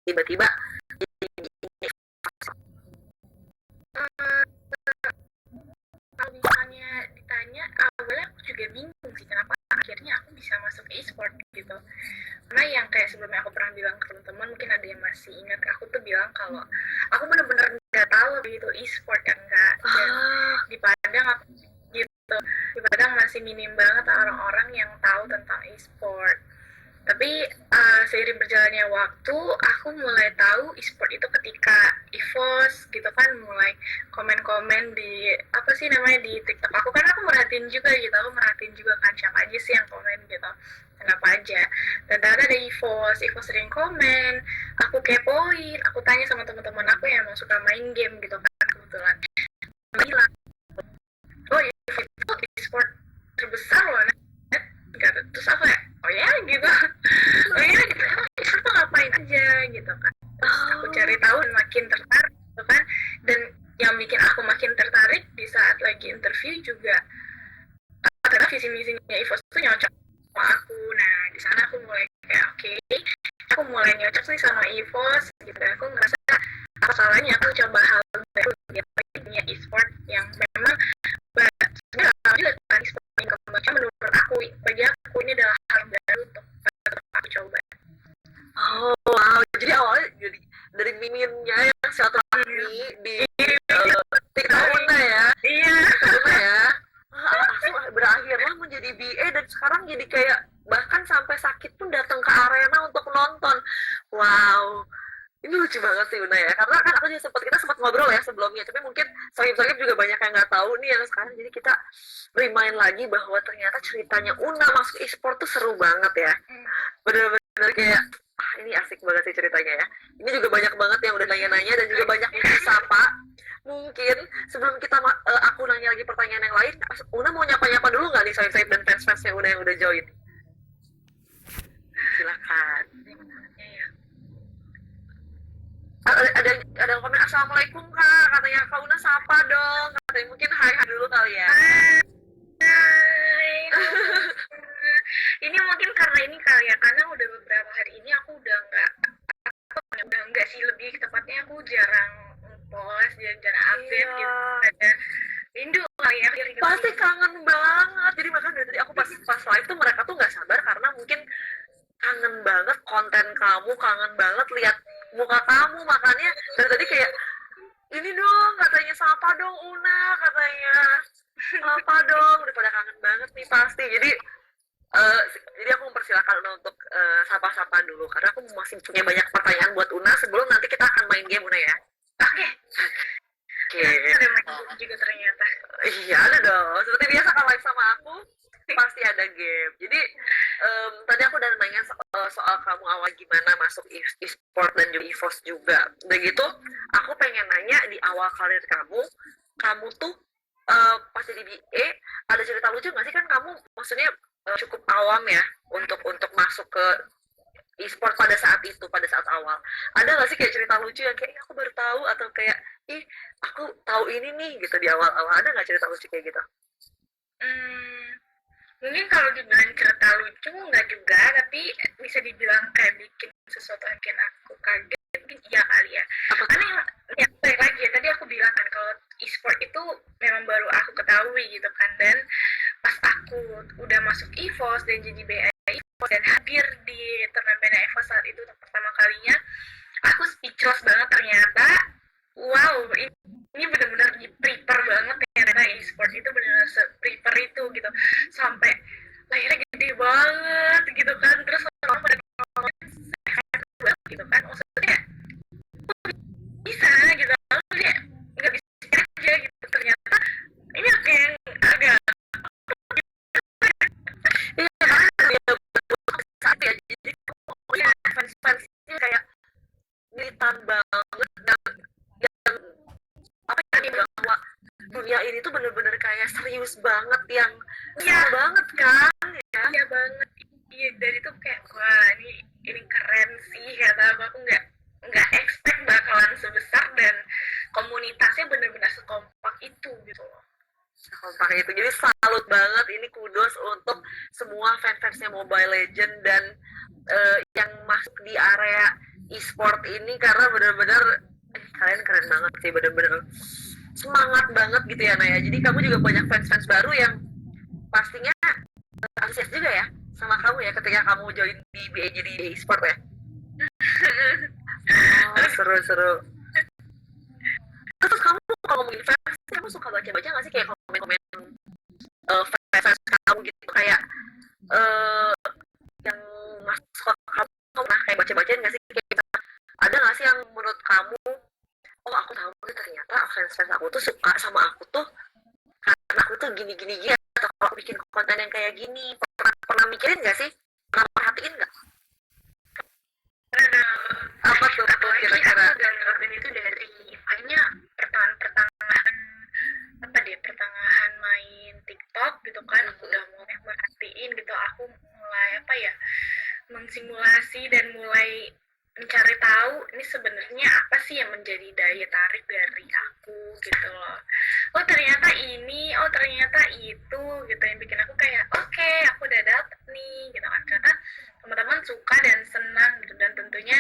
tiba-tiba kalau misalnya ditanya, awalnya aku juga bingung sih kenapa akhirnya aku bisa masuk e-sport gitu. Karena yang kayak sebelumnya aku pernah bilang ke teman-teman, mungkin ada yang masih ingat, aku tuh bilang kalau aku bener-bener nggak tahu gitu e-sport kan enggak. Dan di Padang aku gitu, di Padang masih minim banget orang-orang yang tahu tentang e-sport. Tapi seiring berjalannya waktu, aku mulai tahu e-sport itu ketika EVOS gitu kan, mulai komen-komen di apa sih namanya di TikTok aku, kan aku merhatiin juga gitu, aku merhatiin juga kan siapa aja sih yang komen gitu, kenapa aja. Dan ternyata ada EVOS, EVOS sering komen, aku kepoin, aku tanya sama teman-teman aku yang emang suka main game gitu kan kebetulan. Bilang, oh EVOS itu e-sport terbesar loh, terus aku kayak oh ya gitu, oh ya gitu, emang itu tuh ngapain aja gitu kan. Terus aku cari tahu dan makin tertarik gitu kan. Dan yang bikin aku makin tertarik di saat lagi interview juga karena visi misinya EVOS tuh nyocok sama aku. Nah di sana aku mulai kayak oke, aku mulai nyocok nih sama EVOS gitu. Dan aku ngerasa apa salahnya aku coba hal baru gitu, punya e-sport yang memang sebenarnya juga kan e-sport yang kemudian menurut aku, bagi aku ini adalah hal yang baru untuk aku coba. oh wow, jadi awalnya jadi dari miminnya yang silaturahmi di TikTok Una ya, Iya. Una ya, langsung berakhirlah menjadi BA dan sekarang jadi kayak bahkan sampai sakit pun datang ke arena untuk nonton. Wow, ini lucu banget sih Una ya, karena kan aku juga kita sempat ngobrol ya sebelumnya, tapi mungkin sohib-sohib juga banyak yang nggak tahu nih yang sekarang, jadi kita remind lagi bahwa ternyata ceritanya Una masuk e-sport tuh seru banget ya, bener-bener kayak ini asik banget sih ceritanya ya. Ini juga banyak banget yang udah nanya-nanya dan juga banyak yang disapa. Mungkin sebelum kita aku nanya lagi pertanyaan yang lain, Una mau nyapa-nyapa dulu nggak nih sohib-sohib dan fans-fansnya Una yang udah join? Silakan. Ada komen assalamualaikum kak, katanya kak Una sapa dong, katanya mungkin hai dulu kali ya. Hai. Ini mungkin karena ini kali ya, karena udah beberapa hari ini aku udah enggak sih, lebih tepatnya aku jarang post, jarang update gitu. Ada rindu kali ya. Pasti kangen banget, jadi makanya dari tadi aku pas live tuh mereka tuh nggak sabar karena mungkin kangen banget konten kamu, kangen banget lihat muka kamu, makanya dari tadi kayak ini dong katanya sapa dong Una, katanya sapa dong, udah pada kangen banget nih pasti. Jadi aku mempersilahkan Una untuk sapa-sapa dulu karena aku masih punya banyak pertanyaan buat Una sebelum nanti kita akan main game Una ya. Oke. Ada main game juga ternyata. Iya ada dong, seperti biasa kalau live sama aku pasti ada game. Jadi tadi aku udah nanya soal kamu awal gimana masuk e-sport dan juga EVOS juga. Udah gitu, aku pengen nanya di awal karir kamu tuh pas jadi BA ada cerita lucu nggak sih, kan kamu maksudnya cukup awam ya untuk masuk ke e-sport pada saat awal. Ada nggak sih kayak cerita lucu yang kayak aku baru tahu atau kayak aku tahu ini nih gitu di awal-awal, ada nggak cerita lucu kayak gitu? Mungkin kalau dibilang cerita lucu nggak juga, tapi bisa dibilang kayak bikin sesuatu yang bikin aku kaget, mungkin iya kali ya. Karena yang balik lagi ya, tadi aku bilang kan kalau e-sport itu memang baru aku ketahui gitu kan. Dan pas aku udah masuk EVOS dan jadi BA EVOS dan hadir di turnamen EVOS saat itu untuk pertama kalinya, aku speechless banget ternyata. Wow, ini benar-benar prepare banget ya, ternyata e-sport itu benar-benar prepare itu gitu, sampai layarnya gede banget gitu kan, terus orang pada ngomongin banget gitu kan, maksudnya bisa gitu, aku kayak nggak bisa aja gitu, ternyata ini kayak agak saat ya, jadi pokoknya fans-fansnya kayak militan banget dan apa ya, bahwa dunia ini tuh bener-bener kayak serius banget yang seru banget kan ya. Iya banget, iya, dari itu kayak wah ini keren sih kata aku nggak expect bakalan sebesar dan komunitasnya benar-benar sekompak itu gitu loh. Kompak itu, jadi salut banget, ini kudos untuk semua fans-fansnya Mobile Legend dan yang masuk di area e-sport ini karena benar-benar kalian keren banget sih, benar-benar semangat banget gitu ya Naya. Jadi kamu juga banyak fans-fans baru yang pastinya antusias juga ya sama kamu ya ketika kamu join di BA jadi e-sport ya. Oh, seru-seru. Terus kamu kalau ngomongin fans, kamu suka baca-baca nggak sih kayak komen-komen fans kamu gitu kayak yang masuk kamu pernah kayak baca-bacain nggak sih kayak ada nggak sih yang menurut kamu oh aku tahu nih ternyata fans aku tuh suka sama aku tuh karena aku tuh gini atau kalau bikin konten yang kayak gini pernah mikirin nggak sih pernah perhatiin nggak apa tuh kira-kira dan itu dari hanya pertengahan main TikTok gitu kan aku udah mulai merhatiin gitu aku mulai mensimulasi dan mulai mencari tahu ini sebenarnya apa sih yang menjadi daya tarik dari aku gitu loh. Oh ternyata ini, oh ternyata itu gitu yang bikin aku kayak oke, aku udah dapet nih gitu kan. Ternyata teman-teman suka dan senang gitu dan tentunya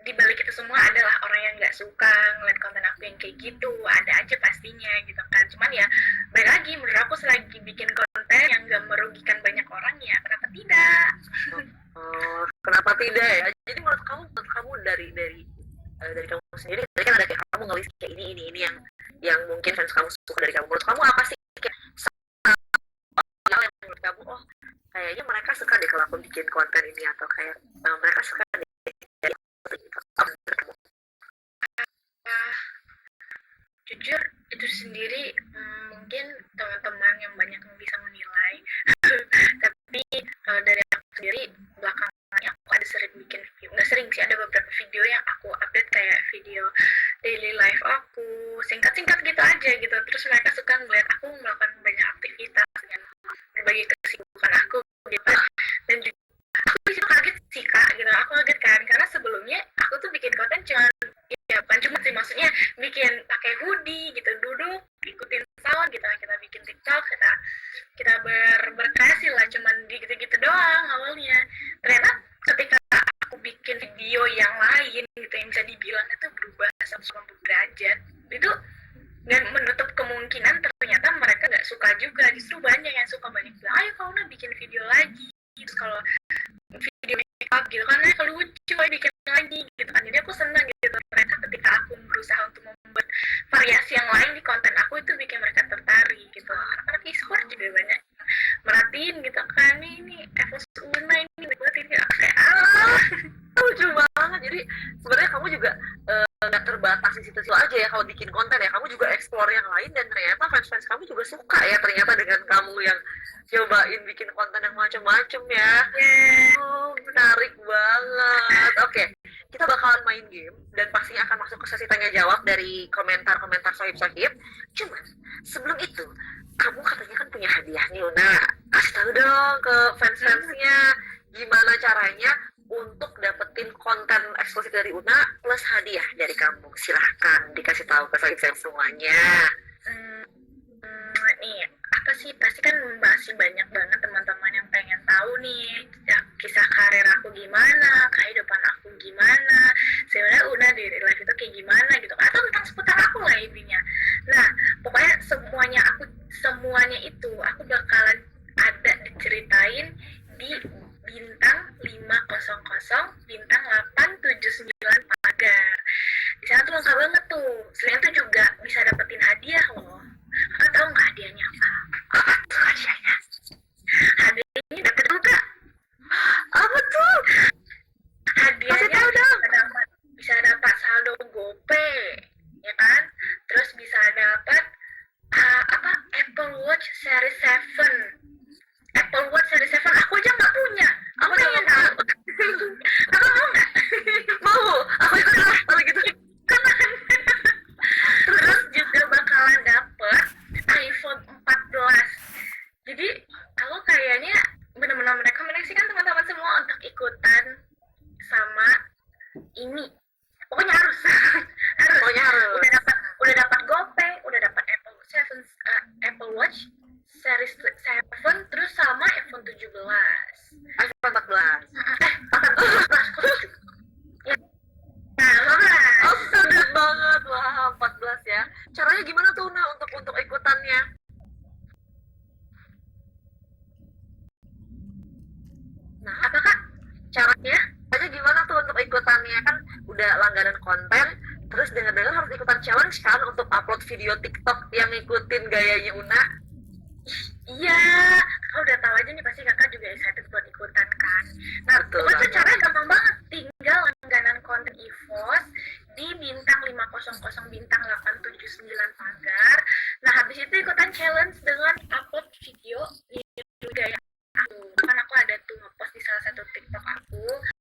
di balik itu semua adalah orang yang nggak suka ngeliat konten aku yang kayak gitu, ada aja pastinya gitu kan. Cuman ya balik lagi menurut aku selagi bikin konten yang nggak merugikan banyak orang ya kenapa tidak? Kenapa tidak ya? Jadi menurut kamu dari kamu sendiri tadi kan ada kayak kamu ngelis kayak ini yang mungkin fans kamu suka dari kamu. Menurut kamu apa sih kayak yang menurut kamu oh kayaknya mereka suka deh kalau aku bikin konten ini atau kayak mereka suka deh gitu. Jujur itu sendiri mungkin teman-teman yang banyak yang bisa menilai tapi dari aku sendiri belakangan aku ada sering bikin video, nggak sering sih, ada beberapa video yang aku update kayak video daily life aku singkat-singkat gitu aja gitu, terus mereka suka ngeliat aku melakukan banyak aktivitas dengan berbagai kesibukan aku gitu, dan juga aku bisa kaget sih kak gitu, aku kaget kan karena sebelumnya aku tuh bikin konten bukan cuma sih maksudnya bikin pakai hoodie gitu, duduk ikutin sound gitu, kita bikin TikTok, kita berkreasi lah, cuman gitu-gitu doang awalnya. Ternyata ketika aku bikin video yang lain gitu yang bisa dibilang itu berubah 180 derajat itu, dan menutup kemungkinan ternyata mereka nggak suka juga, justru banyak yang suka, banyak bilang ayo kau nak bikin video lagi, terus kalau video makeup gitu kan kalau lucu bikin lagi gitu kan. Jadi aku senang gitu ternyata ketika aku berusaha untuk membuat variasi yang lain di konten aku itu bikin mereka tertarik gitu. Anak-anak e-sport juga banyak merhatiin gitu kan, ini Evos Una ini buat ini aku kayak lucu banget. Jadi sebenarnya kamu juga nggak terbatas di situ aja ya kalau bikin konten ya, kamu juga explore yang lain dan ternyata fans kamu juga suka ya ternyata dengan kamu yang cobain bikin konten yang macam-macam ya. Oh, menarik banget. Oke, kita bakalan main game dan pastinya akan masuk ke sesi tanya jawab dari komentar-komentar sohib-sohib. Cuma sebelum itu, kamu katanya kan punya hadiah nih Una. Kasih tahu dong ke fans-fansnya gimana caranya untuk dapetin konten eksklusif dari Una plus hadiah dari kamu. Silahkan dikasih tahu ke sohib-sohib semuanya. Nih, apa sih, pasti kan masih banyak banget teman-teman yang pengen tahu nih ya, kisah karir aku gimana, kehidupan aku gimana, sebenarnya Una di real life itu kayak gimana gitu, atau tentang seputar aku lah intinya. Nah, pokoknya semuanya itu aku bakalan ada diceritain di bintang 500 bintang 879 pagar. Di sana tuh lengkap banget tuh. Selain itu juga bisa dapetin hadiah loh. Kakak tahu nggak hadiahnya apa? Apa tuh hadiahnya? Hadiahnya dapet juga. Apa tuh? Hadiahnya bisa dapat saldo GoPay, ya kan? Terus bisa dapat Apple Watch Series 7. Apple Watch Series 7 aku aja nggak punya. Aku pengen tahu. Aku mau nggak? Mau. Aku ikut lah kalau gitu. Terus juga bakalan dapet iPhone 14. Jadi aku kayaknya benar-benar merekomendasikan teman-teman semua untuk ikutan sama ini. Pokoknya harus. Pokoknya harus. Udah dapat GoPay, udah dapat Apple Watch Series 7, terus sama iPhone 17. iPhone 14. Ya. Nah, caranya gimana tuh Una untuk ikutannya? Nah, Apa Kak? caranya caranya gimana tuh untuk ikutannya? Kan udah langganan konten, terus dengar-dengar harus ikutan challenge kan untuk upload video TikTok yang ngikutin gayanya Una. Iya, kakak udah tahu aja nih pasti kakak juga excited buat ikutan kan. Nah, Betul pokoknya tuh banget. caranya gampang banget. Tinggal langganan konten EVOS di bintang 500 bintang 879 pagar. Nah, habis itu ikutan challenge dengan upload video di gaya aku. Kan aku ada tuh ngepost di salah satu TikTok aku.